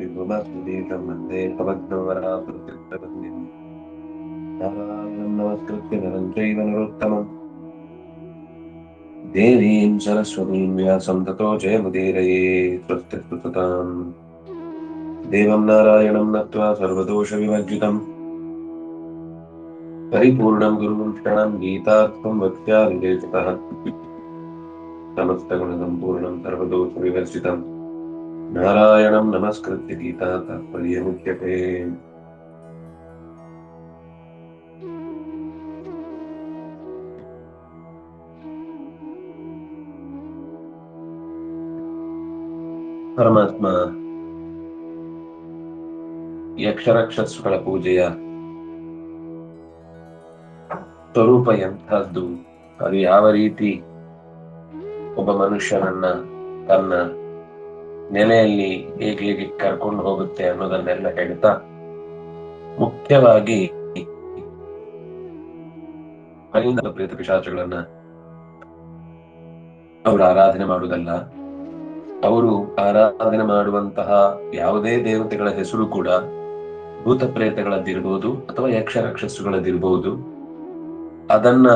विभुमस्मदीतं वन्दे भवद्भवरातृतीर्थवन्द्यं नारायणं नमस्कृत्य नरं चैव नरोत्तमं देवीं सरस्वतीं व्यासं ततो जयमुदीरये स्वस्तिस्तुतां देवं नारायणं नत्वा सर्वदोषविवर्जितं परिपूर्णं गुरुं शरणं गीतार्थं वक्ष्यादिदेशतः समस्तगुणसम्पूर्णं सर्वदोषविवर्जितं नारायणं नमस्कृत्य गीता तात्पर्यमुच्यते। ಪರಮಾತ್ಮ ಯಕ್ಷರಕ್ಷಸುಗಳ ಪೂಜೆಯ ಸ್ವರೂಪ ಎಂಥದ್ದು, ಅದು ಯಾವ ರೀತಿ ಒಬ್ಬ ಮನುಷ್ಯನನ್ನ ತನ್ನ ನೆಲೆಯಲ್ಲಿ ಹೇಗೆ ಕರ್ಕೊಂಡು ಹೋಗುತ್ತೆ ಅನ್ನೋದನ್ನೆಲ್ಲ ಹೇಳ್ತಾ, ಮುಖ್ಯವಾಗಿ ಪ್ರೇತ ಪಿಶಾಚಗಳನ್ನ ಅವರು ಆರಾಧನೆ ಮಾಡುವುದಲ್ಲ, ಅವರು ಆರಾಧನೆ ಮಾಡುವಂತಹ ಯಾವುದೇ ದೇವತೆಗಳ ಹೆಸರು ಕೂಡ ಭೂತ ಪ್ರೇತಗಳದ್ದಿರ್ಬೋದು ಅಥವಾ ಯಕ್ಷ ರಾಕ್ಷಸುಗಳದ್ದಿರ್ಬೋದು, ಅದನ್ನ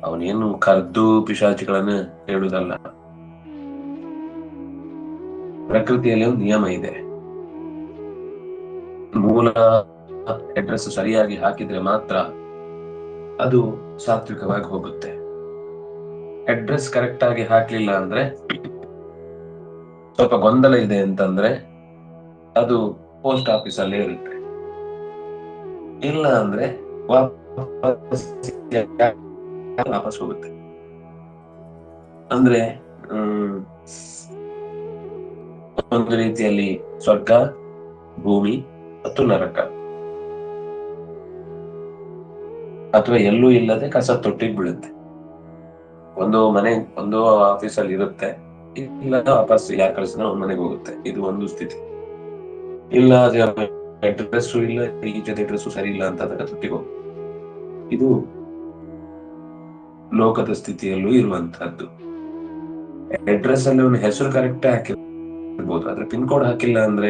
ಅವನೇನು ಕರ್ದು ಪಿಶಾಚಿಗಳನ್ನ ಹೇಳುವುದಲ್ಲ. ಪ್ರಕೃತಿಯಲ್ಲಿ ಒಂದು ನಿಯಮ ಇದೆ, ಮೂಲ ಅಡ್ರೆಸ್ ಸರಿಯಾಗಿ ಹಾಕಿದ್ರೆ ಮಾತ್ರ ಅದು ಸಾತ್ವಿಕವಾಗಿ ಹೋಗುತ್ತೆ. ಅಡ್ರೆಸ್ ಕರೆಕ್ಟ್ ಆಗಿ ಹಾಕ್ಲಿಲ್ಲ ಅಂದ್ರೆ, ಸ್ವಲ್ಪ ಗೊಂದಲ ಇದೆ ಅಂತಂದ್ರೆ ಅದು ಪೋಸ್ಟ್ ಆಫೀಸ್ ಅಲ್ಲೇ ಇರುತ್ತೆ. ಇಲ್ಲ ಅಂದ್ರೆ ವಾಪಸ್ ಹೋಗುತ್ತೆ. ಅಂದ್ರೆ ಒಂದು ರೀತಿಯಲ್ಲಿ ಸ್ವರ್ಗ, ಭೂಮಿ ಮತ್ತು ನರಕ, ಅಥವಾ ಎಲ್ಲೂ ಇಲ್ಲದೆ ಕಸ ತೊಟ್ಟಿಗೆ ಬೀಳುತ್ತೆ. ಒಂದು ಮನೆ, ಒಂದು ಆಫೀಸ್ ಅಲ್ಲಿ ಇರುತ್ತೆ, ಇಲ್ಲ ವಾಪಸ್ ಯಾರು ಕಳಿಸಿದ್ರೆ ಒಂದ್ ಮನೆಗೆ ಹೋಗುತ್ತೆ. ಇದು ಒಂದು ಸ್ಥಿತಿ. ಇಲ್ಲ ಅಡ್ರೆಸ್ ಇಲ್ಲ, ಈಚೆ ಅಡ್ರೆಸ್ ಸರಿ ಇಲ್ಲ ಅಂತ ತೊಟ್ಟಿಗೆ ಹೋಗುತ್ತೆ. ಇದು ಲೋಕದ ಸ್ಥಿತಿಯಲ್ಲೂ ಇರುವಂತಹದ್ದು. ಅಡ್ರೆಸ್ ಅಲ್ಲಿ ಅವನ ಹೆಸರು ಕರೆಕ್ಟ್ ಹಾಕಿರ್ಬೋದು, ಆದ್ರೆ ಪಿನ್ ಕೋಡ್ ಹಾಕಿಲ್ಲ ಅಂದ್ರೆ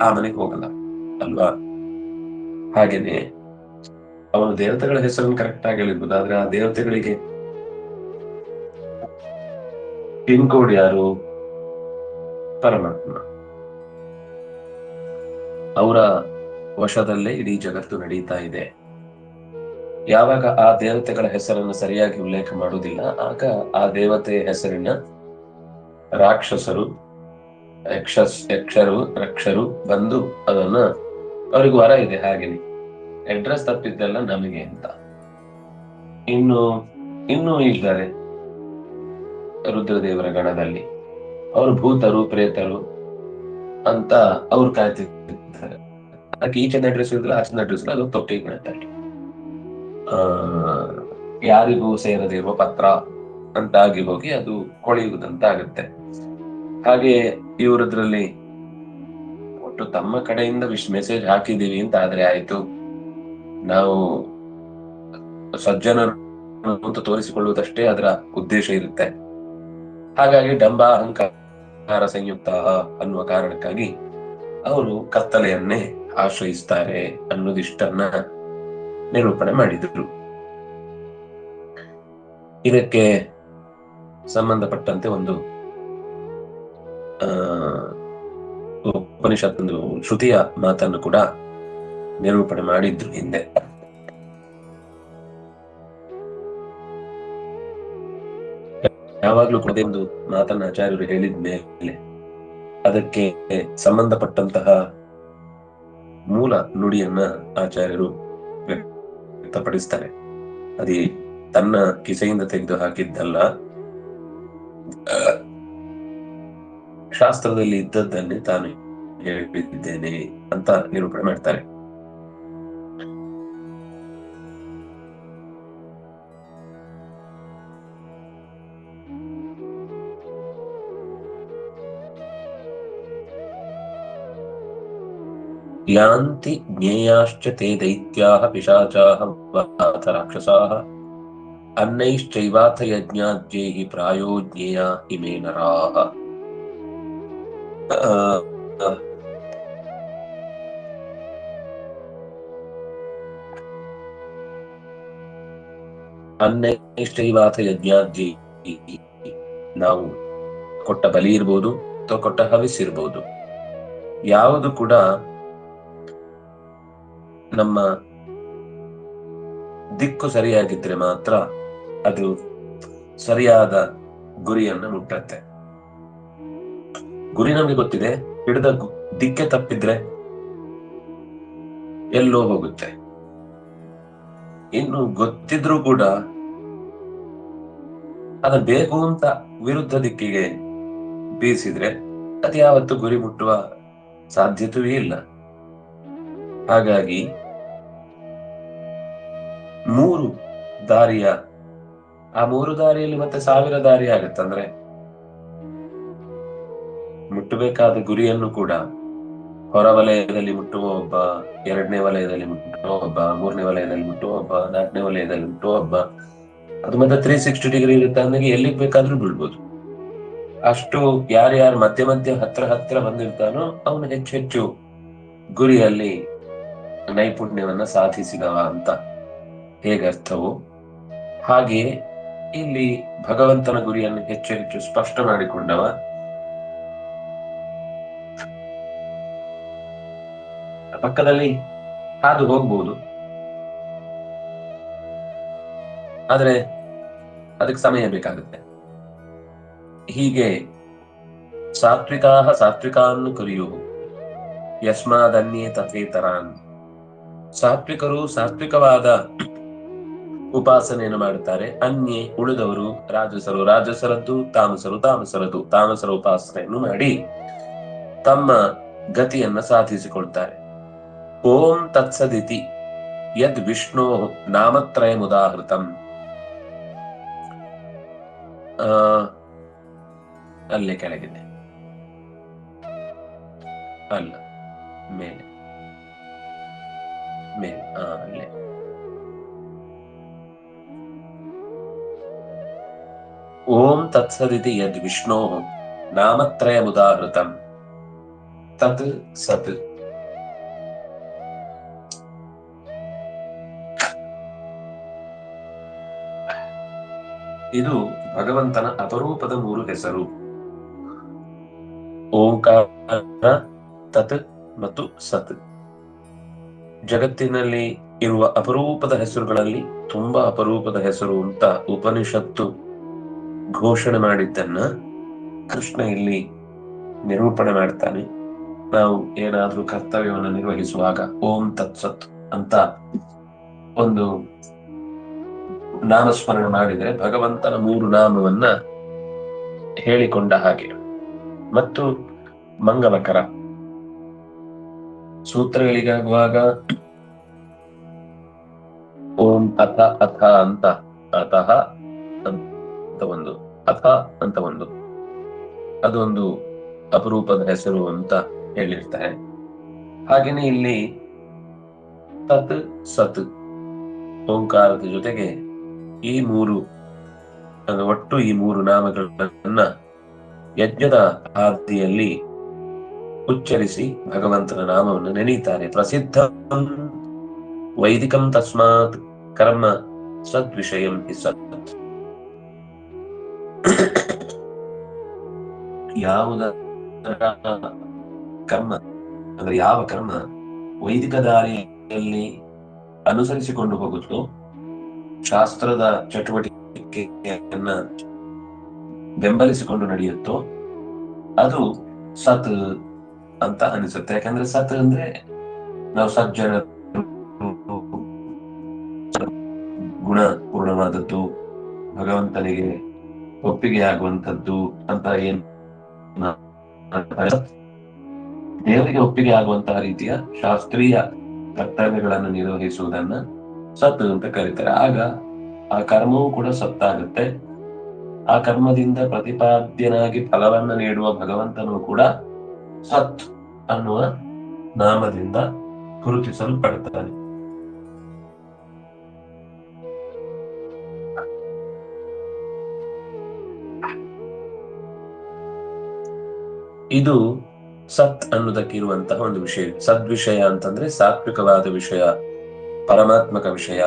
ಆ ಮನೆಗೆ ಹೋಗಲ್ಲ ಅಲ್ವಾ? ಹಾಗೇನೆ ಅವನು ದೇವತೆಗಳ ಹೆಸರನ್ನು ಕರೆಕ್ಟ್ ಆಗಿ ಹೇಳಿರ್ಬೋದು, ಆದ್ರೆ ಆ ದೇವತೆಗಳಿಗೆ ಪಿನ್ ಕೋಡ್ ಯಾರು? ಪರಮಾತ್ಮ. ಅವರ ವಶದಲ್ಲೇ ಇಡೀ ಜಗತ್ತು ನಡೀತಾ ಇದೆ. ಯಾವಾಗ ಆ ದೇವತೆಗಳ ಹೆಸರನ್ನು ಸರಿಯಾಗಿ ಉಲ್ಲೇಖ ಮಾಡುವುದಿಲ್ಲ, ಆಗ ಆ ದೇವತೆಯ ಹೆಸರಿನ ರಾಕ್ಷಸರು, ಯಕ್ಷರು, ರಕ್ಷರು ಬಂದು ಅದನ್ನ, ಅವ್ರಿಗೆ ವರ ಇದೆ ಹಾಗೇನೆ, ಅಡ್ರೆಸ್ ತಪ್ಪಿದ್ದೆಲ್ಲ ನಮಗೆ ಅಂತ. ಇನ್ನು ಇದ್ದಾರೆ ರುದ್ರದೇವರ ಗಣದಲ್ಲಿ, ಅವರು ಭೂತರು, ಪ್ರೇತರು ಅಂತ ಅವ್ರು ಕಾಯ್ತಿರ್ತಾರೆ. ಅದಕ್ಕೆ ಈಚಿನ ಅಡ್ರೆಸ್ ಇರಲಿಲ್ಲ, ಆಚಿನ ಅಡ್ರೆಸ್ ಇಲ್ಲ, ಅದು ತೊಟ್ಟಿ ಬೀಳುತ್ತೆ. ಯಾರಿಗೂ ಸೇರದಿರುವ ಪತ್ರ ಅಂತಾಗಿ ಹೋಗಿ ಅದು ಕೊಳೆಯುವುದಂತ ಆಗುತ್ತೆ. ಹಾಗೆ ಇವರದ್ರಲ್ಲಿ ಒಟ್ಟು ತಮ್ಮ ಕಡೆಯಿಂದ ಮೆಸೇಜ್ ಹಾಕಿದೀವಿ ಅಂತ ಆದ್ರೆ ಆಯ್ತು, ನಾವು ಸಜ್ಜನರು ಅಂತ ತೋರಿಸಿಕೊಳ್ಳುವುದಷ್ಟೇ ಅದರ ಉದ್ದೇಶ ಇರುತ್ತೆ. ಹಾಗಾಗಿ ಡಂಬ, ಅಹಂಕಾರ ಸಂಯುಕ್ತ ಅನ್ನುವ ಕಾರಣಕ್ಕಾಗಿ ಅವರು ಕತ್ತಲೆಯನ್ನೇ ಆಶ್ರಯಿಸ್ತಾರೆ ಅನ್ನೋದಿಷ್ಟನ್ನ ನಿರೂಪಣೆ ಮಾಡಿದ್ರು. ಇದಕ್ಕೆ ಸಂಬಂಧಪಟ್ಟಂತೆ ಒಂದು ಉಪನಿಷತ್ತೊಂದು ಶ್ರುತಿಯ ಮಾತನ್ನು ಕೂಡ ನಿರೂಪಣೆ ಮಾಡಿದ್ರು ಹಿಂದೆ. ಯಾವಾಗ್ಲೂ ಕೂಡ ಒಂದು ಮಾತನ್ನ ಆಚಾರ್ಯರು ಹೇಳಿದ ಮೇಲೆ ಅದಕ್ಕೆ ಸಂಬಂಧಪಟ್ಟಂತಹ ಮೂಲ ನುಡಿಯನ್ನ ಆಚಾರ್ಯರು ವ್ಯಕ್ತಪಡಿಸ್ತಾರೆ. ಅದೇ ತನ್ನ ಕಿಸೆಯಿಂದ ತೆಗೆದು ಹಾಕಿದ್ದಲ್ಲ, ಶಾಸ್ತ್ರದಲ್ಲಿ ಇದ್ದದ್ದನ್ನೇ ತಾನು ಹೇಳಿದ್ದೇನೆ ಅಂತ ನಿರೂಪಣೆ ಮಾಡ್ತಾರೆ. ಯಾಂತಿ ಜ್ಞೇಯಾಶ್ಚ ತೇ ದೈತ್ಯಾಃ ಪಿಶಾಚಾಃ ವಾತ ರಾಕ್ಷಸಾಃ ಅನ್ನೈಶ್ಚೈವಾಥ ಯಜ್ಞಾದ್ಯೈಃ ಪ್ರಾಯೋ ಜ್ಞೇಯ ಇಮೇ ನರಾಃ. ಅನ್ನೈಷ್ಟೈವಾಥ ಯಜ್ಞಾದ್ಯೈ, ನಾವು ಕೊಟ್ಟ ಬಲಿ ಇರ್ಬೋದು ಅಥವಾ ಕೊಟ್ಟ ಹವಿಸ್ ಇರ್ಬೋದು, ಯಾವುದು ಕೂಡ ನಮ್ಮ ದಿಕ್ಕು ಸರಿಯಾಗಿದ್ರೆ ಮಾತ್ರ ಅದು ಸರಿಯಾದ ಗುರಿಯನ್ನು ಮುಟ್ಟತ್ತೆ. ಗುರಿ ನಮ್ಗೆ ಗೊತ್ತಿದೆ, ಹಿಡಿದ ದಿಕ್ಕೆ ತಪ್ಪಿದ್ರೆ ಎಲ್ಲೋ ಹೋಗುತ್ತೆ. ಇನ್ನು ಗೊತ್ತಿದ್ರೂ ಕೂಡ ಅದ ಬೇಕು ಅಂತ ವಿರುದ್ಧ ದಿಕ್ಕಿಗೆ ಬೀಸಿದ್ರೆ ಅದು ಯಾವತ್ತು ಗುರಿ ಮುಟ್ಟುವ ಸಾಧ್ಯತೆಯೂ ಇಲ್ಲ. ಹಾಗಾಗಿ 3 ದಾರಿಯ, ಆ 3 ದಾರಿಯಲ್ಲಿ ಮತ್ತೆ 1000 ದಾರಿ ಆಗತ್ತಂದ್ರೆ ಮುಟ್ಟಬೇಕಾದ ಗುರಿಯನ್ನು ಕೂಡ ಹೊರ ವಲಯದಲ್ಲಿ ಮುಟ್ಟುವ ಒಬ್ಬ, 2ನೇ ವಲಯದಲ್ಲಿ ಮುಟ್ಟುವ ಒಬ್ಬ, 3ನೇ ವಲಯದಲ್ಲಿ ಮುಟ್ಟುವ ಒಬ್ಬ, 4ನೇ ವಲಯದಲ್ಲಿ ಮುಟ್ಟುವ ಒಬ್ಬ, ಅದು ಮತ್ತೆ 360 ಡಿಗ್ರಿ ಇರುತ್ತೆ. ಅಂದಾಗ ಎಲ್ಲಿಗೆ ಬೇಕಾದ್ರೂ ಬೀಳ್ಬೋದು. ಅಷ್ಟು ಯಾರ್ಯಾರು ಮಧ್ಯ ಮಧ್ಯ ಹತ್ರ ಬಂದಿರ್ತಾನೋ ಅವನು ಹೆಚ್ಚು ಗುರಿಯಲ್ಲಿ ನೈಪುಣ್ಯವನ್ನ ಸಾಧಿಸಿದವ ಅಂತ ಹೇಗರ್ಥವೋ ಹಾಗೆಯೇ ಇಲ್ಲಿ ಭಗವಂತನ ಗುರಿಯನ್ನು ಹೆಚ್ಚು ಸ್ಪಷ್ಟ ಮಾಡಿಕೊಂಡವ. ಪಕ್ಕದಲ್ಲಿ ಹಾದು ಹೋಗ್ಬೋದು, ಆದ್ರೆ ಅದಕ್ಕೆ ಸಮಯ ಬೇಕಾಗುತ್ತೆ. ಹೀಗೆ ಸಾತ್ವಿಕಾನ್ ಕುರಿಯು ಯಸ್ಮಾದನ್ಯೇ ತಥೇತರಾನ್, ಸಾತ್ವಿಕರು ಸಾತ್ವಿಕವಾದ ಉಪಾಸನೆಯನ್ನು ಮಾಡುತ್ತಾರೆ. ಅನ್ಯೇ ಉಳಿದವರು ರಾಜಸರದ್ದು, ತಾಮಸರ ಉಪಾಸನೆಯನ್ನು ಮಾಡಿ ತಮ್ಮ ಗತಿಯನ್ನ ಸಾಧಿಸಿಕೊಳ್ತಾರೆ. ಓಂ ತತ್ಸದಿತಿ ಯದ್ ವಿಷ್ಣೋ ನಾಮತ್ರಯಮುದಾಹೃತಂ. ಅಲ್ಲೇ ಕೆಳಗಿದೆ, ಅಲ್ಲ ಮೇಲೆ ಅಲ್ಲೇ. ಓಂ ತತ್ಸದಿತಿ ಯದ್ ವಿಷ್ಣೋ ನಾಮತ್ರಯಮುದಾಹೃತಂ ತತ್ ಸತ್. ಇದು ಭಗವಂತನ ಅಪರೂಪದ 3 ಹೆಸರು. ಓಂಕಾರ, ತತ್ ಮತ್ತು ಸತ್. ಜಗತ್ತಿನಲ್ಲಿ ಇರುವ ಅಪರೂಪದ ಹೆಸರುಗಳಲ್ಲಿ ತುಂಬಾ ಅಪರೂಪದ ಹೆಸರು ಅಂತ ಉಪನಿಷತ್ತು ಘೋಷಣೆ ಮಾಡಿದ್ದನ್ನ ಕೃಷ್ಣ ಇಲ್ಲಿ ನಿರೂಪಣೆ ಮಾಡ್ತಾನೆ. ನಾವು ಏನಾದ್ರೂ ಕರ್ತವ್ಯವನ್ನು ನಿರ್ವಹಿಸುವಾಗ ಓಂ ತತ್ಸತ್ ಅಂತ ಒಂದು ನಾಮಸ್ಮರಣೆ ಮಾಡಿದರೆ ಭಗವಂತನ 3 ನಾಮವನ್ನ ಹೇಳಿಕೊಂಡ ಹಾಗೆ. ಮತ್ತು ಮಂಗಲಕರ ಸೂತ್ರಗಳಿಗಾಗುವಾಗ ಓಂ ಅಥ ಅಂತ, ಅತಃ ಅಂತ ಒಂದು, ಅಥ ಅಂತ ಒಂದು, ಅದೊಂದು ಅಪರೂಪದ ಹೆಸರು ಅಂತ ಹೇಳಿರ್ತಾರೆ. ಹಾಗೇನೆ ಇಲ್ಲಿ ತತ್ ಸತ್ ಓಂಕಾರದ ಜೊತೆಗೆ ಈ 3 ಒಟ್ಟು ಈ 3 ನಾಮಗಳನ್ನ ಯಜ್ಞದ ಆದಿಯಲ್ಲಿ ಉಚ್ಚರಿಸಿ ಭಗವಂತನ ನಾಮವನ್ನು ನೆನೆಯುತ್ತಾರೆ. ಪ್ರಸಿದ್ಧ ವೈದಿಕಂ ತಸ್ಮಾತ್ ಕರ್ಮ ಸದ್ವಿಷಯಂ ಹಿ ಸತ್. ಯಾವುದರ ಕರ್ಮ ಅಂದ್ರೆ ಯಾವ ಕರ್ಮ ವೈದಿಕ ದಾರಿಯಲ್ಲಿ ಅನುಸರಿಸಿಕೊಂಡು ಹೋಗುತ್ತೋ, ಶಾಸ್ತ್ರದ ಚಟುವಟಿಕೆಯನ್ನ ಬೆಂಬಲಿಸಿಕೊಂಡು ನಡೆಯುತ್ತೋ ಅದು ಸತ್ ಅಂತ ಅನಿಸುತ್ತೆ. ಯಾಕಂದ್ರೆ ಸತ್ ಅಂದ್ರೆ ನಾವು ಸಜ್ಜನ, ಗುಣ ಪೂರ್ಣವಾದದ್ದು, ಭಗವಂತನಿಗೆ ಒಪ್ಪಿಗೆ ಆಗುವಂತದ್ದು ಅಂತ ಏನ್ ದೇವರಿಗೆ ಒಪ್ಪಿಗೆ ಆಗುವಂತಹ ರೀತಿಯ ಶಾಸ್ತ್ರೀಯ ಕರ್ತವ್ಯಗಳನ್ನು ನಿರ್ವಹಿಸುವುದನ್ನ ಸತ್ ಅಂತ ಕರೀತಾರೆ. ಆಗ ಆ ಕರ್ಮವೂ ಕೂಡ ಸತ್ತಾಗುತ್ತೆ. ಆ ಕರ್ಮದಿಂದ ಪ್ರತಿಪಾದ್ಯನಾಗಿ ಫಲವನ್ನ ನೀಡುವ ಭಗವಂತನು ಕೂಡ ಸತ್ ಅನ್ನುವ ನಾಮದಿಂದ ಗುರುತಿಸಲ್ಪಡ್ತಾನೆ. ಇದು ಸತ್ ಅನ್ನೋದಕ್ಕೆ ಇರುವಂತಹ ಒಂದು ವಿಷಯ. ಸದ್ವಿಷಯ ಅಂತಂದ್ರೆ ಸಾತ್ವಿಕವಾದ ವಿಷಯ, ಪರಮಾತ್ಮಕ ವಿಷಯ.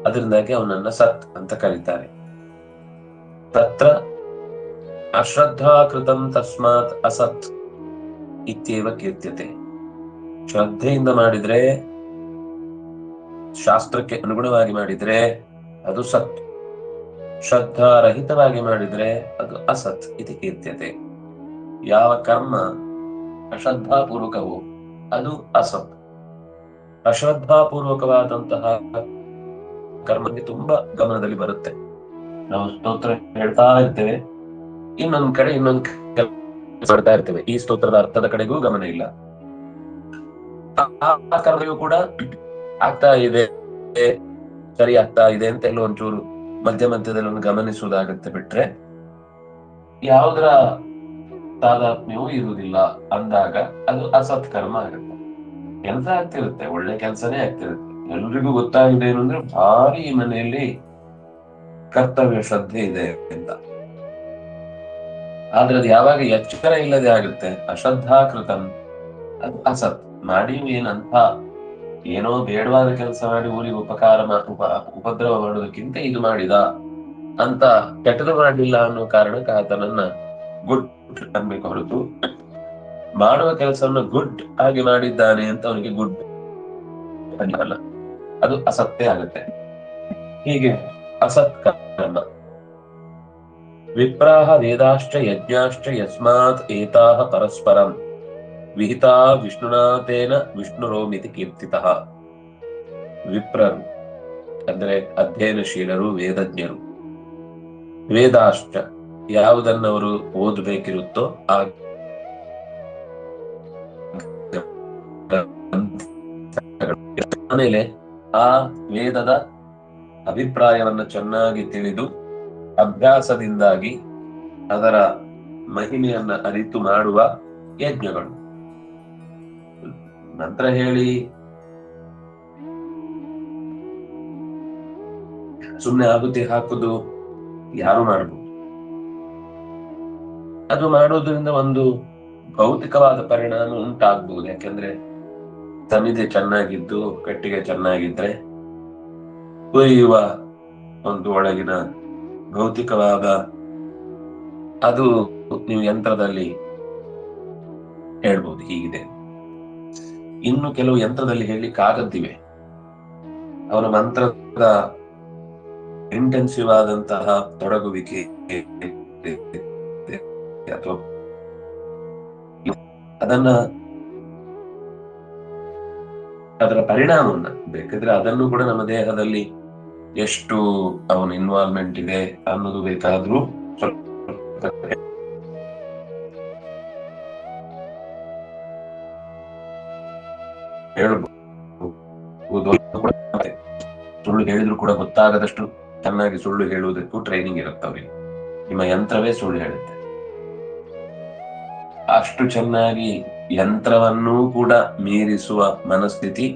ಅದರಿಂದಾಗಿ ಅವನನ್ನ ಸತ್ ಅಂತ ಕರೀತಾರೆ. ತತ್ರ ಅಶ್ರದ್ಧಾಕೃತಂ ತಸ್ಮಾತ್ ಅಸತ್ ಇತ್ಯೇವ ಕೀರ್ತ್ಯತೆ. ಶ್ರದ್ಧೆಯಿಂದ ಮಾಡಿದ್ರೆ, ಶಾಸ್ತ್ರಕ್ಕೆ ಅನುಗುಣವಾಗಿ ಮಾಡಿದ್ರೆ ಅದು ಸತ್, ಶ್ರದ್ಧಾರಹಿತವಾಗಿ ಮಾಡಿದ್ರೆ ಅದು ಅಸತ್ ಇದು ಕೀರ್ತ್ಯತೆ. ಯಾವ ಕರ್ಮ ಅಶ್ರದ್ಧಾಪೂರ್ವಕವೋ ಅದು ಅಸತ್. ಅಶ್ರದ್ಧಾಪೂರ್ವಕವಾದಂತಹ ಕರ್ಮಕ್ಕೆ ತುಂಬಾ ಗಮನದಲ್ಲಿ ಬರುತ್ತೆ. ನಾವು ಸ್ತೋತ್ರ ಹೇಳ್ತಾ ಇರ್ತೇವೆ, ಇನ್ನೊಂದ್ ಕಡೆ ಇನ್ನೊಂದ್ ಮಾಡ್ತಾ ಇರ್ತೇವೆ, ಈ ಸ್ತೋತ್ರದ ಅರ್ಥದ ಕಡೆಗೂ ಗಮನ ಇಲ್ಲ. ಆ ಕರ್ಮವು ಕೂಡ ಆಗ್ತಾ ಇದೆ, ಸರಿ ಆಗ್ತಾ ಇದೆ ಅಂತ ಎಲ್ಲ ಒಂಚೂರು ಮಧ್ಯ ಮಧ್ಯದಲ್ಲಿ ಒಂದು ಗಮನಿಸುವುದಾಗತ್ತೆ ಬಿಟ್ರೆ ಯಾವುದರ ತಾದಾತ್ಮ್ಯವೂ ಇರುವುದಿಲ್ಲ ಅಂದಾಗ ಅದು ಅಸತ್ ಕರ್ಮ ಆಗುತ್ತೆ. ಕೆಲಸ ಆಗ್ತಿರುತ್ತೆ, ಒಳ್ಳೆ ಕೆಲಸನೇ ಆಗ್ತಿರುತ್ತೆ, ಎಲ್ರಿಗೂ ಗೊತ್ತಾಗಿದೆ ಏನು ಅಂದ್ರೆ ಭಾರಿ ಈ ಮನೆಯಲ್ಲಿ ಕರ್ತವ್ಯ ಶ್ರದ್ಧೆ ಇದೆ ಅಂತ. ಆದ್ರೆ ಅದು ಯಾವಾಗ ಎಚ್ಚರ ಇಲ್ಲದೆ ಆಗುತ್ತೆ, ಅಶ್ರದ್ಧಾಕೃತಂ, ಅದು ಅಸತ್. ಮಾಡಿ ಏನಂತ ಏನೋ ಬೇಡವಾದ ಕೆಲಸ ಮಾಡಿ ಊರಿಗೆ ಉಪದ್ರವ ಮಾಡೋದಕ್ಕಿಂತ ಇದು ಮಾಡಿದ ಅಂತ ಕೆಟ್ಟದು ಮಾಡಲಿಲ್ಲ ಅನ್ನೋ ಕಾರಣಕ್ಕೆ ಆತನನ್ನ ಗುಡ್ ಅನ್ಬೇಕು ಹೊರತು ಮಾಡುವ ಕೆಲಸವನ್ನು ಗುಡ್ ಆಗಿ ಮಾಡಿದ್ದಾನೆ ಅಂತ ಅವನಿಗೆ ಗುಡ್ ಅಲ್ಲ, ಅದು ಅಸತ್ಯ ಆಗುತ್ತೆ. ಹೀಗೆ ಅಸತ್ ಕರ್ಮ. ವಿಪ್ರಾಹ ವೇದಾಶ್ಚ ಯಜ್ಞಾಶ್ಚ ಯಸ್ಮಾತ್ ಏತಾಹ ಪರಸ್ಪರಂ ವಿಹಿತಾ ವಿಷ್ಣುನಾಥೇನ ವಿಷ್ಣುರೋಮಿತಿ ಕೀರ್ತಿತಃ. ವಿಪ್ರರು ಅಂದ್ರೆ ಅಧ್ಯಯನಶೀಲರು, ವೇದಜ್ಞರು. ವೇದಾಶ್ಚ ಯಾವುದನ್ನವರು ಓದಬೇಕಿರುತ್ತೋ ಆ ಆಮೇಲೆ ಆ ವೇದದ ಅಭಿಪ್ರಾಯವನ್ನ ಚೆನ್ನಾಗಿ ತಿಳಿದು ಅಭ್ಯಾಸದಿಂದಾಗಿ ಅದರ ಮಹಿಮೆಯನ್ನ ಅರಿತು ಮಾಡುವ ಯಜ್ಞಗಳು. ಮಂತ್ರ ಹೇಳಿ ಸುಮ್ಮನೆ ಆಹುತಿ ಹಾಕುದು ಯಾರು ಮಾಡಬಹುದು. ಅದು ಮಾಡೋದ್ರಿಂದ ಒಂದು ಭೌತಿಕವಾದ ಪರಿಣಾಮ ಉಂಟಾಗಬಹುದು. ಯಾಕೆಂದ್ರೆ ಸಮಿತಿ ಚೆನ್ನಾಗಿದ್ದು ಕಟ್ಟಿಗೆ ಚೆನ್ನಾಗಿದ್ರೆ ಕೊಯ್ಯುವ ಒಂದು ಒಳಗಿನ ಭೌತಿಕವಾದ ಅದು ನೀವು ಯಂತ್ರದಲ್ಲಿ ಹೇಳ್ಬೋದು ಹೀಗಿದೆ. ಇನ್ನು ಕೆಲವು ಯಂತ್ರದಲ್ಲಿ ಹೇಳಲಿಕ್ಕಾಗದ್ದಿವೆ. ಅವನ ಮಂತ್ರದ ಇಂಟೆನ್ಸಿವ್ ಆದಂತಹ ತೊಡಗುವಿಕೆ ಅಥವಾ ಅದನ್ನ ಅದರ ಪರಿಣಾಮವನ್ನ ಬೇಕಾದ್ರೆ ಅದನ್ನು ಕೂಡ ನಮ್ಮ ದೇಹದಲ್ಲಿ ಎಷ್ಟು ಅವನ ಇನ್ವಾಲ್ವ್ಮೆಂಟ್ ಇದೆ ಅನ್ನೋದು ಬೇಕಾದ್ರೂ ಹೇಳ್ಬೋದು. ಸುಳ್ಳು ಹೇಳಿದ್ರು ಕೂಡ ಗೊತ್ತಾಗದಷ್ಟು ಚೆನ್ನಾಗಿ ಸುಳ್ಳು ಹೇಳುವುದಕ್ಕೂ ಟ್ರೈನಿಂಗ್ ಇರುತ್ತೆ ಅವರಿಗೆ. ನಿಮ್ಮ ಯಂತ್ರವೇ ಸುಳ್ಳು ಹೇಳುತ್ತೆ. ಅಷ್ಟು ಚೆನ್ನಾಗಿ ಯಂತ್ರವನ್ನೂ ಕೂಡ ಮೀರಿಸುವ ಮನಸ್ಥಿತಿ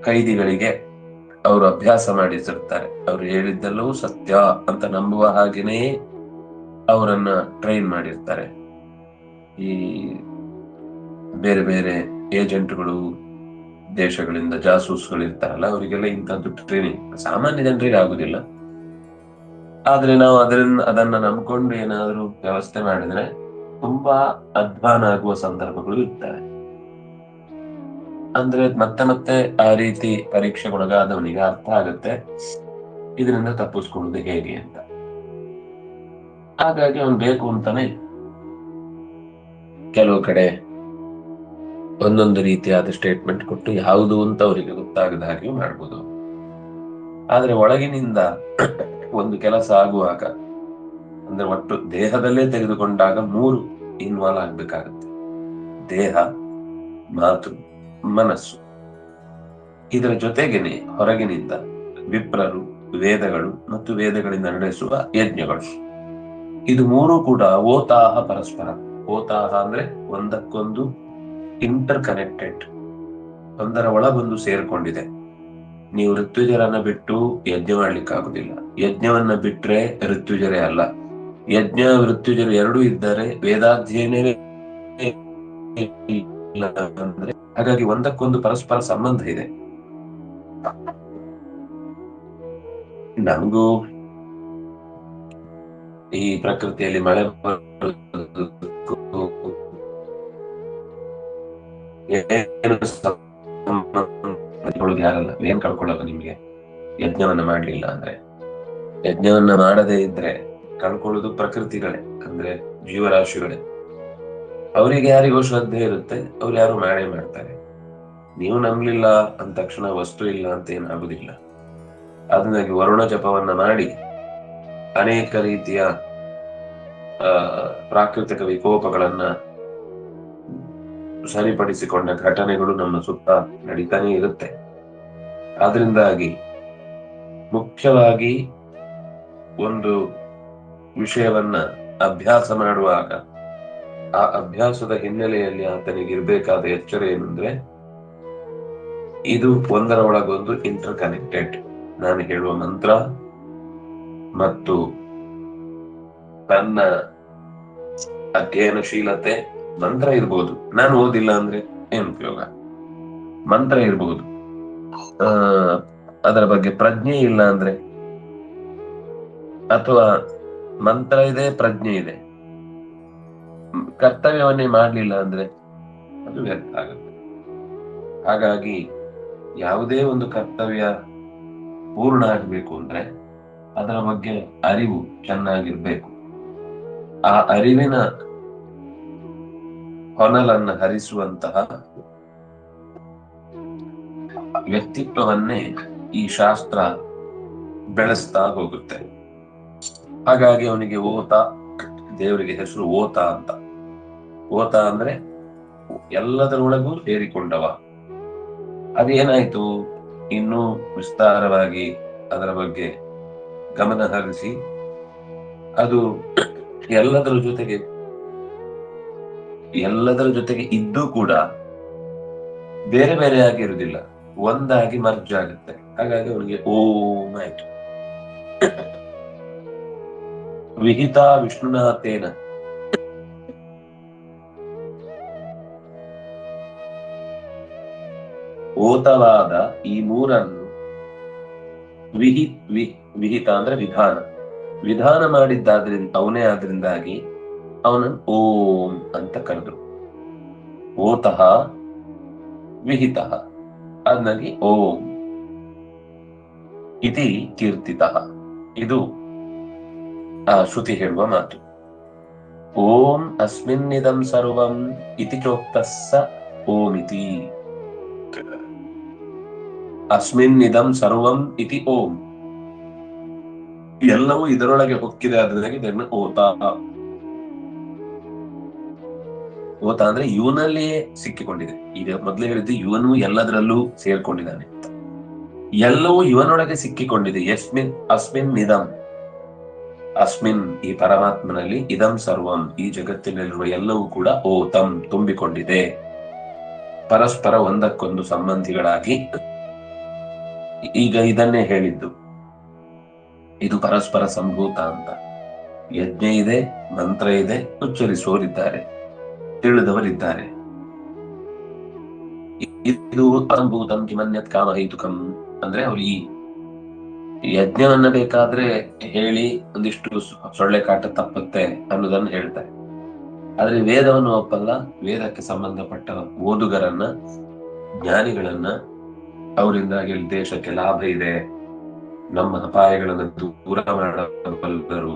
ಕೈದಿಗಳಿಗೆ ಅವರು ಅಭ್ಯಾಸ ಮಾಡಿಸಿರ್ತಾರೆ. ಅವರು ಹೇಳಿದ್ದೆಲ್ಲವೂ ಸತ್ಯ ಅಂತ ನಂಬುವ ಹಾಗೇನೇ ಅವರನ್ನ ಟ್ರೈನ್ ಮಾಡಿರ್ತಾರೆ. ಈ ಬೇರೆ ಬೇರೆ ಏಜೆಂಟ್ಗಳು, ದೇಶಗಳಿಂದ ಜಾಸೂಸ್ಗಳು ಇರ್ತಾರಲ್ಲ, ಅವರಿಗೆಲ್ಲ ಇಂಥದ್ದು ಟ್ರೈನಿಂಗ್ ಸಾಮಾನ್ಯ ಜನರಿಗೆ ಆಗುದಿಲ್ಲ. ಆದ್ರೆ ನಾವು ಅದನ್ನ ನಂಬ್ಕೊಂಡು ಏನಾದ್ರೂ ವ್ಯವಸ್ಥೆ ಮಾಡಿದ್ರೆ ತುಂಬಾ ಅಧ್ವಾನ ಆಗುವ ಸಂದರ್ಭಗಳು ಇರ್ತವೆ. ಅಂದ್ರೆ ಮತ್ತೆ ಮತ್ತೆ ಆ ರೀತಿ ಪರೀಕ್ಷೆಗೊಳಗಾದವನಿಗೆ ಅರ್ಥ ಆಗುತ್ತೆ ಇದರಿಂದ ತಪ್ಪಿಸ್ಕೊಳ್ಳುವುದು ಹೇಗೆ ಅಂತ. ಹಾಗಾಗಿ ಅವನು ಬೇಕು ಅಂತಾನೆ ಕೆಲವು ಕಡೆ ಒಂದೊಂದು ರೀತಿಯಾದ ಸ್ಟೇಟ್ಮೆಂಟ್ ಕೊಟ್ಟು ಯಾವುದು ಅಂತ ಅವರಿಗೆ ಗೊತ್ತಾಗದ ಹಾಗೆ ಮಾಡ್ಬೋದು. ಆದ್ರೆ ಒಳಗಿನಿಂದ ಒಂದು ಕೆಲಸ ಆಗುವಾಗ ಅಂದ್ರೆ ಒಟ್ಟು ದೇಹದಲ್ಲೇ ತೆಗೆದುಕೊಂಡಾಗ 3 ಇನ್ವಾಲ್ವ್ ಆಗ್ಬೇಕಾಗತ್ತೆ: ದೇಹ, ಮಾತು, ಮನಸ್ಸು. ಇದರ ಜೊತೆಗೇನೆ ಹೊರಗಿನಿಂದ ವಿಪ್ರರು, ವೇದಗಳು ಮತ್ತು ವೇದಗಳಿಂದ ನಡೆಸುವ ಯಜ್ಞಗಳು. ಇದು 3 ಕೂಡ ಓತಾಹ ಪರಸ್ಪರ. ಓತಾಹ ಅಂದ್ರೆ ಒಂದಕ್ಕೊಂದು ಇಂಟರ್ ಕನೆಕ್ಟೆಡ್, ಒಂದರ ಒಳಗೊಂದು ಸೇರ್ಕೊಂಡಿದೆ. ನೀವು ಋತ್ವಿಜರನ್ನ ಬಿಟ್ಟು ಯಜ್ಞ ಮಾಡ್ಲಿಕ್ಕಾಗುದಿಲ್ಲ. ಯಜ್ಞವನ್ನ ಬಿಟ್ರೆ ಋತ್ವಿಜರೇ ಅಲ್ಲ. ಯಜ್ಞ ಋತ್ವಿಜರು ಎರಡೂ ಇದ್ದರೆ ವೇದಾಧ್ಯಯನವೇ ಇಲ್ಲ ಅಂದ್ರೆ ಹಾಗಾಗಿ ಒಂದಕ್ಕೊಂದು ಪರಸ್ಪರ ಸಂಬಂಧ ಇದೆ. ನಮಗೂ ಈ ಪ್ರಕೃತಿಯಲ್ಲಿ ಮಳೆ ಏನು ಯಾರಲ್ಲ, ಏನ್ ಕಳ್ಕೊಳ್ಳಲ್ಲ ನಿಮ್ಗೆ ಯಜ್ಞವನ್ನ ಮಾಡ್ಲಿಲ್ಲ ಅಂದ್ರೆ. ಯಜ್ಞವನ್ನ ಮಾಡದೇ ಇದ್ರೆ ಕಳ್ಕೊಳ್ಳೋದು ಪ್ರಕೃತಿಗಳೇ, ಅಂದ್ರೆ ಜೀವರಾಶಿಗಳೇ. ಅವರಿಗೆ ಯಾರಿಗೋ ಶ್ರದ್ಧೆ ಇರುತ್ತೆ, ಅವ್ರು ಯಾರು ಮಾಡೇ ಮಾಡ್ತಾರೆ. ನೀವು ನಂಬಲಿಲ್ಲ ಅಂದ ತಕ್ಷಣ ವಸ್ತು ಇಲ್ಲ ಅಂತ ಏನಾಗುದಿಲ್ಲ. ಅದನ್ನಾಗಿ ವರುಣ ಜಪವನ್ನ ಮಾಡಿ ಅನೇಕ ರೀತಿಯ ಪ್ರಾಕೃತಿಕ ವಿಕೋಪಗಳನ್ನ ಸರಿಪಡಿಸಿಕೊಂಡ ಘಟನೆಗಳು ನಮ್ಮ ಸುತ್ತ ನಡೀತಾನೆ ಇರುತ್ತೆ. ಆದ್ರಿಂದಾಗಿ ಮುಖ್ಯವಾಗಿ ಒಂದು ವಿಷಯವನ್ನ ಅಭ್ಯಾಸ ಮಾಡುವಾಗ ಆ ಅಭ್ಯಾಸದ ಹಿನ್ನೆಲೆಯಲ್ಲಿ ಆತನಿಗೆ ಇರಬೇಕಾದ ಎಚ್ಚರ ಏನಂದ್ರೆ, ಇದು ಒಂದರ ಒಳಗೊಂದು ಇಂಟರ್ ಕನೆಕ್ಟೆಡ್. ನಾನು ಹೇಳುವ ಮಂತ್ರ ಮತ್ತು ತನ್ನ ಅಧ್ಯಯನಶೀಲತೆ. ಮಂತ್ರ ಇರ್ಬೋದು, ನಾನು ಓದಿಲ್ಲ ಅಂದ್ರೆ ಏನು ಉಪಯೋಗ. ಮಂತ್ರ ಇರ್ಬೋದು, ಅದರ ಬಗ್ಗೆ ಪ್ರಜ್ಞೆ ಇಲ್ಲ ಅಂದ್ರೆ, ಅಥವಾ ಮಂತ್ರ ಇದೆ ಪ್ರಜ್ಞೆ ಇದೆ, ಕರ್ತವ್ಯವನ್ನೇ ಮಾಡ್ಲಿಲ್ಲ ಅಂದ್ರೆ ಅದು ವ್ಯರ್ಥ ಆಗುತ್ತೆ. ಹಾಗಾಗಿ ಯಾವುದೇ ಒಂದು ಕರ್ತವ್ಯ ಪೂರ್ಣ ಆಗಬೇಕು ಅಂದ್ರೆ ಅದರ ಬಗ್ಗೆ ಅರಿವು ಚೆನ್ನಾಗಿರ್ಬೇಕು. ಆ ಅರಿವಿನ ಹೊನಲನ್ನ ಹರಿಸುವಂತಹ ವ್ಯಕ್ತಿತ್ವವನ್ನೇ ಈ ಶಾಸ್ತ್ರ ಬೆಳೆಸ್ತಾ ಹೋಗುತ್ತೆ. ಹಾಗಾಗಿ ಅವನಿಗೆ ಓತ, ದೇವರಿಗೆ ಹೆಸರು ಓತ ಅಂತ. ಓತ ಅಂದ್ರೆ ಎಲ್ಲದರೊಳಗೂ ಸೇರಿಕೊಂಡವ. ಅದೇನಾಯ್ತು, ಇನ್ನೂ ವಿಸ್ತಾರವಾಗಿ ಅದರ ಬಗ್ಗೆ ಗಮನ ಹರಿಸಿ ಅದು ಎಲ್ಲದರ ಜೊತೆಗೆ ಇದ್ದು ಕೂಡ ಬೇರೆ ಬೇರೆ ಆಗಿರುವುದಿಲ್ಲ, ಒಂದಾಗಿ ಮರ್ಜ್ ಆಗುತ್ತೆ. ಹಾಗಾಗಿ ಅವನಿಗೆ ಓಂ ಆಯ್ತು. ವಿಹಿತ ವಿಷ್ಣುನಾಥೇನ ಓತವಾದ ಈ ಮೂರನ್ನು ವಿಹಿತ ಅಂದ್ರೆ ವಿಧಾನ ಮಾಡಿದ್ದಾದ್ರಿಂದ ಅವನೇ ಆದ್ರಿಂದಾಗಿ ಅವನನ್ನು ಓಂ ಅಂತ ಕರೆದ್ರು. ಓತಃ ವಿಹಿತ ಅದನ್ನಾಗಿ ಓಂ ಇತಿ ಕೀರ್ತಿತಃ. ಇದು ಆ ಶ್ರುತಿ ಹೇಳುವ ಮಾತು. ಓಂ ಅಸ್ಮಿನ್ನಿದಂ ಸರ್ವಂ ಇತಿ ಚೋಕ್ತಸ್ಸ ಓಮಿತಿ. ಅಸ್ಮಿನ್ನಿದಂ ಸರ್ವಂ ಇತಿ ಓಂ, ಎಲ್ಲವೂ ಇದರೊಳಗೆ ಹೊಕ್ಕಿದೆ, ಆದ್ರಿಂದಾಗಿ ಇದನ್ನು ಓತ. ಓತ ಅಂದ್ರೆ ಇವನಲ್ಲಿಯೇ ಸಿಕ್ಕಿಕೊಂಡಿದೆ. ಈಗ ಮೊದಲೇ ಹೇಳಿದ್ದು ಇವನು ಎಲ್ಲದರಲ್ಲೂ ಸೇರ್ಕೊಂಡಿದ್ದಾನೆ. ಎಲ್ಲವೂ ಇವನೊಳಗೆ ಸಿಕ್ಕಿಕೊಂಡಿದೆ. ಅಸ್ಮಿನ್ ನಿದಂ, ಅಸ್ಮಿನ್ ಈ ಪರಮಾತ್ಮನಲ್ಲಿ, ಇದಂ ಸರ್ವಂ ಈ ಜಗತ್ತಿನಲ್ಲಿರುವ ಎಲ್ಲವೂ ಕೂಡ ಓತಂ ತುಂಬಿಕೊಂಡಿದೆ. ಪರಸ್ಪರ ಒಂದಕ್ಕೊಂದು ಸಂಬಂಧಿಗಳಾಗಿ. ಈಗ ಇದನ್ನೇ ಹೇಳಿದ್ದು, ಇದು ಪರಸ್ಪರ ಸಂಭೂತ ಅಂತ. ಯಜ್ಞ ಇದೆ, ಮಂತ್ರ ಇದೆ, ಉಚ್ಚರಿಸುವವರಿದ್ದಾರೆ, ತಿಳಿದವರಿದ್ದಾರೆ. ಇದು ಅಸಂಭೂತಂ ಕಿಮನ್ಯತ್ ಕಾಮಹೇತುಕಂ ಅಂದ್ರೆ ಅವ್ರು ಈ ಯಜ್ಞವನ್ನ ಬೇಕಾದ್ರೆ ಹೇಳಿ ಒಂದಿಷ್ಟು ಸೊಳ್ಳೆ ಕಾಟ ತಪ್ಪುತ್ತೆ ಅನ್ನೋದನ್ನ ಹೇಳ್ತಾರೆ. ಆದ್ರೆ ವೇದವನ್ನು ಒಪ್ಪಲ್ಲ. ವೇದಕ್ಕೆ ಸಂಬಂಧಪಟ್ಟ ಓದುಗರನ್ನ, ಜ್ಞಾನಿಗಳನ್ನ, ಅವರಿಂದಾಗಿ ದೇಶಕ್ಕೆ ಲಾಭ ಇದೆ, ನಮ್ಮ ಅಪಾಯಗಳನ್ನು ದೂರ ಮಾಡಬಲ್ಲರು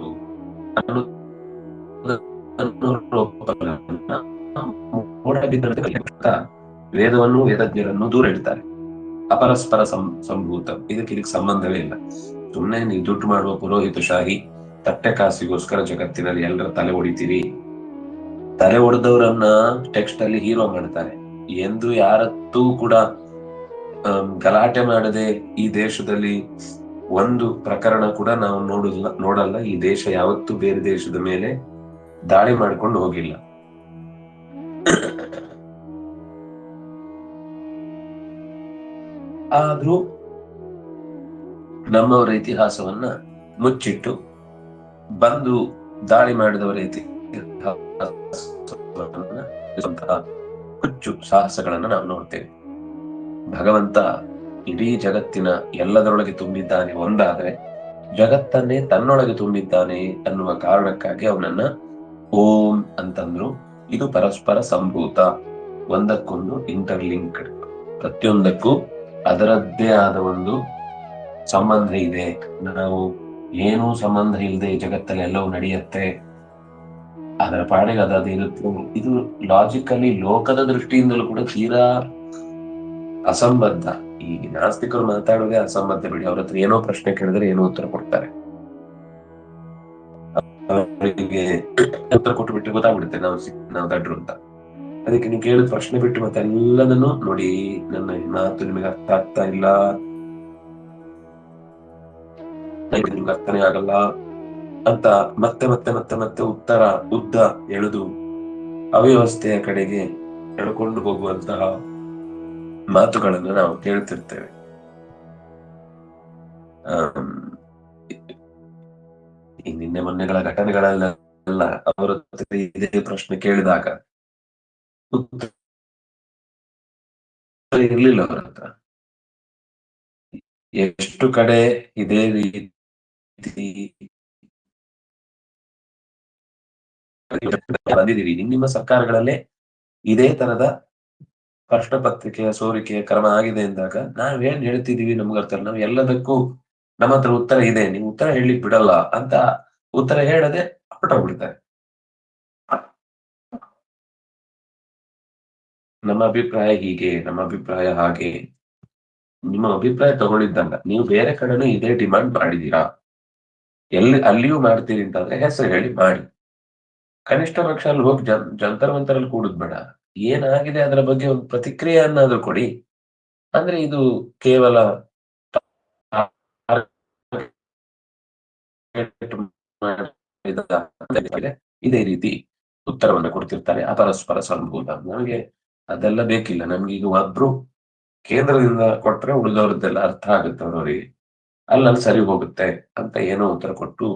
ವೇದವನ್ನು, ವೇದಜ್ಞರನ್ನು ದೂರ ಇಡ್ತಾರೆ. ಅಪರಸ್ಪರ ಸಂಭೂತ, ಇದಕ್ಕೆ ಸಂಬಂಧವೇ ಇಲ್ಲ. ಸುಮ್ಮನೆ ನೀವು ದುಡ್ಡು ಮಾಡುವ ಪುರೋಹಿತಶಾಹಿ ತಟ್ಟೆ ಕಾಸಿಗೋಸ್ಕರ ಜಗತ್ತಿನಲ್ಲಿ ಎಲ್ಲರ ತಲೆ ಹೊಡಿತೀರಿ. ತಲೆ ಹೊಡೆದವರನ್ನ ಟೆಕ್ಸ್ಟ್ ಅಲ್ಲಿ ಹೀರೋ ಮಾಡ್ತಾರೆ. ಎಂದು ಯಾರತ್ತೂ ಕೂಡ ಗಲಾಟೆ ಮಾಡದೆ ಈ ದೇಶದಲ್ಲಿ ಒಂದು ಪ್ರಕರಣ ಕೂಡ ನಾವು ನೋಡಲ್ಲ. ಈ ದೇಶ ಯಾವತ್ತೂ ಬೇರೆ ದೇಶದ ಮೇಲೆ ದಾಳಿ ಮಾಡ್ಕೊಂಡು ಹೋಗಿಲ್ಲ. ಆದ್ರೂ ನಮ್ಮವರ ಇತಿಹಾಸವನ್ನ ಮುಚ್ಚಿಟ್ಟು ಬಂದು ದಾಳಿ ಮಾಡಿದವರ ಇತಿಹಾಸ ಹುಚ್ಚು ಸಾಹಸಗಳನ್ನ ನಾವು ನೋಡ್ತೇವೆ. ಭಗವಂತ ಇಡೀ ಜಗತ್ತಿನ ಎಲ್ಲದರೊಳಗೆ ತುಂಬಿದ್ದಾನೆ ಒಂದಾದ್ರೆ, ಜಗತ್ತನ್ನೇ ತನ್ನೊಳಗೆ ತುಂಬಿದ್ದಾನೆ ಅನ್ನುವ ಕಾರಣಕ್ಕಾಗಿ ಅವನನ್ನ ಓಂ ಅಂತಂದ್ರು. ಇದು ಪರಸ್ಪರ ಸಂಭೂತ, ಒಂದಕ್ಕೊಂದು ಇಂಟರ್ಲಿಂಕ್ಡ್, ಪ್ರತಿಯೊಂದಕ್ಕೂ ಅದರದ್ದೇ ಆದ ಒಂದು ಸಂಬಂಧ ಇದೆ. ನಾವು ಏನೂ ಸಂಬಂಧ ಇಲ್ಲದೆ ಈ ಜಗತ್ತಲ್ಲಿ ಎಲ್ಲವೂ ನಡೆಯುತ್ತೆ, ಅದರ ಪಾಡಿಗೆ ಅದು ಇರುತ್ತೆ. ಇದು ಲಾಜಿಕಲಿ ಲೋಕದ ದೃಷ್ಟಿಯಿಂದಲೂ ಕೂಡ ತೀರಾ ಅಸಂಬದ್ಧ. ಈ ನಾಸ್ತಿಕರು ಮಾತಾಡೋದೇ ಅಸಂಬದ್ಧ ಬಿಡಿ. ಅವ್ರ ಹತ್ರ ಏನೋ ಪ್ರಶ್ನೆ ಕೇಳಿದ್ರೆ ಏನೋ ಉತ್ತರ ಕೊಡ್ತಾರೆ. ಅವರಿಗೆ ಉತ್ತರ ಕೊಟ್ಟು ಬಿಟ್ಟು ಗೊತ್ತಾಗ್ಬಿಡುತ್ತೆ ನಾವು ದಡ್ರು ಅಂತ. ಅದಕ್ಕೆ ನೀವು ಕೇಳಿದ ಪ್ರಶ್ನೆ ಬಿಟ್ಟು ಮತ್ತೆ ಎಲ್ಲದನ್ನು ನೋಡಿ, ನನ್ನ ಮಾತು ನಿಮಗೆ ಅರ್ಥ ಆಗ್ತಾ ಇಲ್ಲ, ನಿಮ್ಗೆ ಅರ್ಥನೇ ಆಗಲ್ಲ ಅಂತ ಮತ್ತೆ ಮತ್ತೆ ಮತ್ತೆ ಮತ್ತೆ ಉತ್ತರ ಉದ್ದ ಎಳೆದು ಅವ್ಯವಸ್ಥೆಯ ಕಡೆಗೆ ಎಳ್ಕೊಂಡು ಹೋಗುವಂತಹ ಮಾತುಗಳನ್ನು ನಾವು ಕೇಳ್ತಿರ್ತೇವೆ. ಈ ನಿನ್ನೆ ಮೊನ್ನೆಗಳ ಘಟನೆಗಳೆಲ್ಲ ಅವರ ಇದೇ ಪ್ರಶ್ನೆ ಕೇಳಿದಾಗ ಉತ್ತರ ಇರ್ಲಿಲ್ಲ ಅವರ ಹತ್ರ. ಎಷ್ಟು ಕಡೆ ಇದೇ ರೀತಿ ಬಂದಿದ್ದೀವಿ, ನಿಮ್ಮ ಸರ್ಕಾರಗಳಲ್ಲೇ ಇದೇ ತರದ ಪ್ರಶ್ನ ಪತ್ರಿಕೆಯ ಸೋರಿಕೆಯ ಕ್ರಮ ಆಗಿದೆ ಎಂದಾಗ ನಾವ್ ಏನ್ ಹೇಳ್ತಿದೀವಿ ನಮ್ಗೆ ಅರ್ಥ. ನಾವು ಎಲ್ಲದಕ್ಕೂ ನಮ್ಮ ಹತ್ರ ಉತ್ತರ ಇದೆ, ನೀವು ಉತ್ತರ ಹೇಳಲಿಕ್ಕೆ ಬಿಡಲ್ಲ ಅಂತ ಉತ್ತರ ಹೇಳದೆ ಹೊರಟೋಗ್ಬಿಡ್ತಾರೆ. ನಮ್ಮ ಅಭಿಪ್ರಾಯ ಹೀಗೆ, ನಮ್ಮ ಅಭಿಪ್ರಾಯ ಹಾಗೆ. ನಿಮ್ಮ ಅಭಿಪ್ರಾಯ ತಗೊಂಡಿದ್ದಂಗ ನೀವು ಬೇರೆ ಕಡೆನೂ ಇದೇ ಡಿಮಾಂಡ್ ಮಾಡಿದೀರಾ, ಅಲ್ಲಿಯೂ ಮಾಡ್ತೀರಿ ಅಂತಂದ್ರೆ ಹೆಸರು ಹೇಳಿ ಮಾಡಿ. ಕನಿಷ್ಠ ಪಕ್ಷ ಅಲ್ಲಿ ಹೋಗಿ ಜಂತರ್ ಮಂತರಲ್ಲಿ ಕೂಡುದ್ ಬೇಡ, ಏನಾಗಿದೆ ಅದರ ಬಗ್ಗೆ ಒಂದು ಪ್ರತಿಕ್ರಿಯೆಯನ್ನಾದ್ರೂ ಕೊಡಿ. ಅಂದ್ರೆ ಇದು ಕೇವಲ ಇದೇ ರೀತಿ ಉತ್ತರವನ್ನು ಕೊಡ್ತಿರ್ತಾರೆ, ಅಪರಸ್ಪರ ಸಂಭೂತ. ನಮಗೆ ಅದೆಲ್ಲ ಬೇಕಿಲ್ಲ. ನಮ್ಗೆ ಈಗ ಒಬ್ರು ಕೇಂದ್ರದಿಂದ ಕೊಟ್ರೆ ಉಳಿದವ್ರದ್ದೆಲ್ಲ ಅರ್ಥ ಆಗುತ್ತೆ ಅವರವರಿಗೆ, ಅಲ್ಲಲ್ಲಿ ಸರಿ ಹೋಗುತ್ತೆ ಅಂತ ಏನೋ ಉತ್ತರ ಕೊಟ್ಟು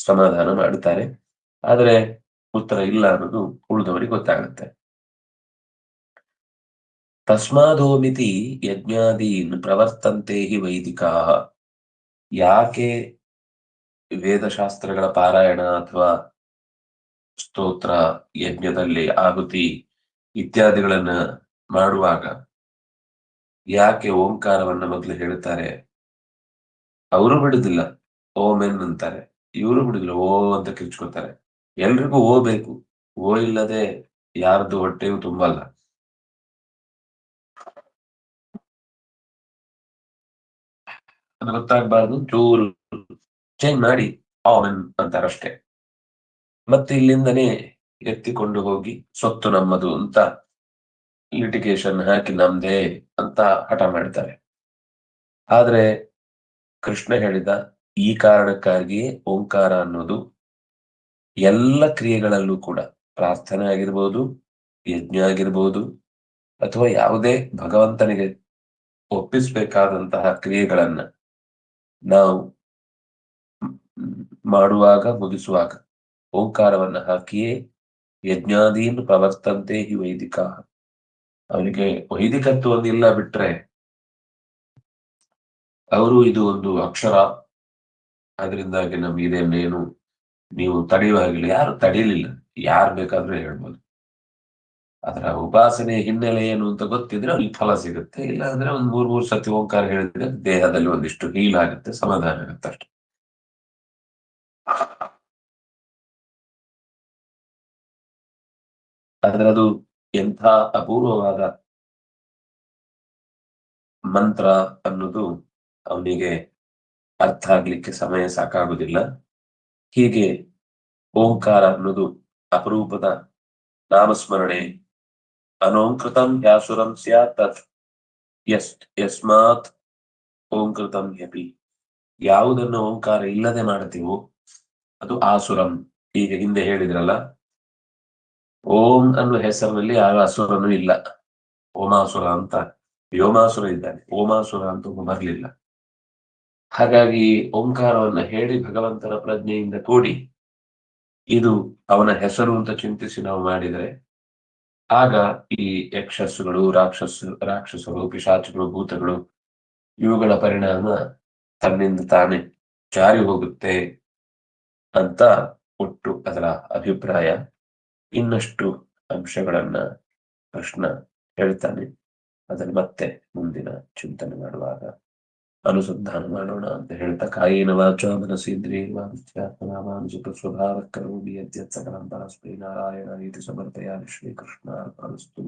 ಸಮಾಧಾನ ಮಾಡ್ತಾರೆ. ಆದ್ರೆ ಉತ್ತರ ಇಲ್ಲ ಅನ್ನೋದು ಉಳಿದವರಿಗೆ ಗೊತ್ತಾಗುತ್ತೆ. ತಸ್ಮಾದೋಮಿತಿ ಯಜ್ಞಾದೀನ್ ಪ್ರವರ್ತಂತೆ ಹಿ ವೈದಿಕಾ. ಯಾಕೆ ವೇದಶಾಸ್ತ್ರಗಳ ಪಾರಾಯಣ ಅಥವಾ ಸ್ತೋತ್ರ, ಯಜ್ಞದಲ್ಲಿ ಆಹುತಿ ಇತ್ಯಾದಿಗಳನ್ನ ಮಾಡುವಾಗ ಯಾಕೆ ಓಂಕಾರವನ್ನ ಮೊದಲು ಹೇಳ್ತಾರೆ? ಅವರು ಬಿಡುದಿಲ್ಲ, ಓಮೆನ್ ಅಂತಾರೆ. ಇವರು ಬಿಡುದಿಲ್ಲ, ಓ ಅಂತ ಕಿರ್ಚ್ಕೊತಾರೆ. ಎಲ್ರಿಗೂ ಓ ಬೇಕು, ಓ ಇಲ್ಲದೆ ಯಾರ್ದು ಹೊಟ್ಟೆಯೂ ತುಂಬಲ್ಲ. ಅದು ಗೊತ್ತಾಗ್ಬಾರ್ದು, ಚೂರು ಚೇಂಜ್ ಮಾಡಿ ಓಮೆನ್ ಅಂತಾರಷ್ಟೇ. ಮತ್ತೆ ಇಲ್ಲಿಂದನೇ ಎತ್ತಿಕೊಂಡು ಹೋಗಿ ಸ್ವತ್ತು ನಮ್ಮದು ಅಂತ ಲಿಟಿಗೇಷನ್ ಹಾಕಿ ನಮ್ದೇ ಅಂತ ಹಠ ಮಾಡ್ತಾರೆ. ಆದ್ರೆ ಕೃಷ್ಣ ಹೇಳಿದ ಈ ಕಾರಣಕ್ಕಾಗಿಯೇ ಓಂಕಾರ ಅನ್ನೋದು ಎಲ್ಲ ಕ್ರಿಯೆಗಳಲ್ಲೂ ಕೂಡ, ಪ್ರಾರ್ಥನೆ ಆಗಿರ್ಬೋದು, ಯಜ್ಞ ಆಗಿರ್ಬೋದು, ಅಥವಾ ಯಾವುದೇ ಭಗವಂತನಿಗೆ ಒಪ್ಪಿಸ್ಬೇಕಾದಂತಹ ಕ್ರಿಯೆಗಳನ್ನ ನಾವು ಮಾಡುವಾಗ ಮುಗಿಸುವಾಗ ಓಂಕಾರವನ್ನ ಹಾಕಿಯೇ ಯಜ್ಞಾದೀನ್ ಪ್ರವರ್ತಂತೆ ಹಿ ವೈದಿಕ. ಅವರಿಗೆ ವೈದಿಕತ್ವ ಒಂದಿಲ್ಲ ಬಿಟ್ರೆ ಅವರು ಇದು ಒಂದು ಅಕ್ಷರ, ಅದರಿಂದಾಗಿ ನಮ್ಗೆ ಇದೇನೇನು ನೀವು ತಡೆಯುವಾಗಿಲ್ಲ. ಯಾರು ತಡೀಲಿಲ್ಲ, ಯಾರು ಬೇಕಾದ್ರೂ ಹೇಳ್ಬೋದು. ಅದರ ಉಪಾಸನೆ ಹಿನ್ನೆಲೆ ಏನು ಅಂತ ಗೊತ್ತಿದ್ರೆ ಅವ್ರಿಗೆ ಫಲ ಸಿಗುತ್ತೆ. ಇಲ್ಲ ಅಂದ್ರೆ ಒಂದ್ ಮೂರ್ ಸತಿ ಓಂಕಾರ ಹೇಳಿದ್ರೆ ದೇಹದಲ್ಲಿ ಒಂದಿಷ್ಟು ಹೀಲ್ ಆಗುತ್ತೆ, ಸಮಾಧಾನ ಆಗುತ್ತೆ ಅಷ್ಟೆ. ಆದ್ರೆ ಅದು ಎಂಥ ಅಪೂರ್ವವಾದ ಮಂತ್ರ ಅನ್ನೋದು ಅವನಿಗೆ ಅರ್ಥ ಆಗ್ಲಿಕ್ಕೆ ಸಮಯ ಸಾಕಾಗುದಿಲ್ಲ. ಹೀಗೆ ಓಂಕಾರ ಅನ್ನೋದು ಅಪರೂಪದ ನಾಮಸ್ಮರಣೆ. ಅನೋಂಕೃತಂ ಹ್ಯಾಸುರಂ ಸ್ಯಾತ್ ತತ್ ಯಸ್ಮಾತ್ ಓಂಕೃತಂ ಹ್ಯಪಿ. ಯಾವುದನ್ನು ಓಂಕಾರ ಇಲ್ಲದೆ ಮಾಡ್ತೀವೋ ಅದು ಆಸುರಂ. ಈಗ ಹಿಂದೆ ಹೇಳಿದ್ರಲ್ಲ, ಓಂ ಅನ್ನುವ ಹೆಸರಿನಲ್ಲಿ ಯಾವ ಅಸುರನೂ ಇಲ್ಲ. ಓಮಾಸುರ ಅಂತ ವ್ಯೋಮಾಸುರ ಇದ್ದಾನೆ, ಓಮಾಸುರ ಅಂತ ಬರ್ಲಿಲ್ಲ. ಹಾಗಾಗಿ ಓಂಕಾರವನ್ನ ಹೇಳಿ ಭಗವಂತನ ಪ್ರಜ್ಞೆಯಿಂದ ಕೂಡಿ ಇದು ಅವನ ಹೆಸರು ಅಂತ ಚಿಂತಿಸಿ ನಾವು ಮಾಡಿದರೆ ಆಗ ಈ ಯಕ್ಷಸ್ಸುಗಳು, ರಾಕ್ಷಸರು, ಪಿಶಾಚಗಳು, ಭೂತಗಳು ಇವುಗಳ ಪರಿಣಾಮ ತನ್ನಿಂದ ತಾನೇ ಜಾರಿ ಹೋಗುತ್ತೆ ಅಂತ ಒಟ್ಟು ಅದರ ಅಭಿಪ್ರಾಯ. ಇನ್ನಷ್ಟು ಅಂಶಗಳನ್ನ ಕೃಷ್ಣ ಹೇಳ್ತಾನೆ. ಅದನ್ನ ಮತ್ತೆ ಮುಂದಿನ ಚಿಂತನೆ ಮಾಡುವಾಗ ಅನುಸಂಧಾನ ಮಾಡೋಣ ಅಂತ ಹೇಳ್ತಾ, ಕಾಯೇನ ವಾಚಾ ಮನಸೇಂದ್ರಿಯೇರ್ವಾ ಬುದ್ಧ್ಯಾತ್ಮನಾಮಾನುಸೃತ ಸ್ವಭಾವ ಕರೋಮಿ ಯದ್ಯತ್ ಸಕಲಂ ಪರಸ್ಮೈ ನಾರಾಯಣ ಇತಿ ಸಮರ್ಪಯಾಮಿ. ಶ್ರೀಕೃಷ್ಣಾರ್ಪಣಮಸ್ತು.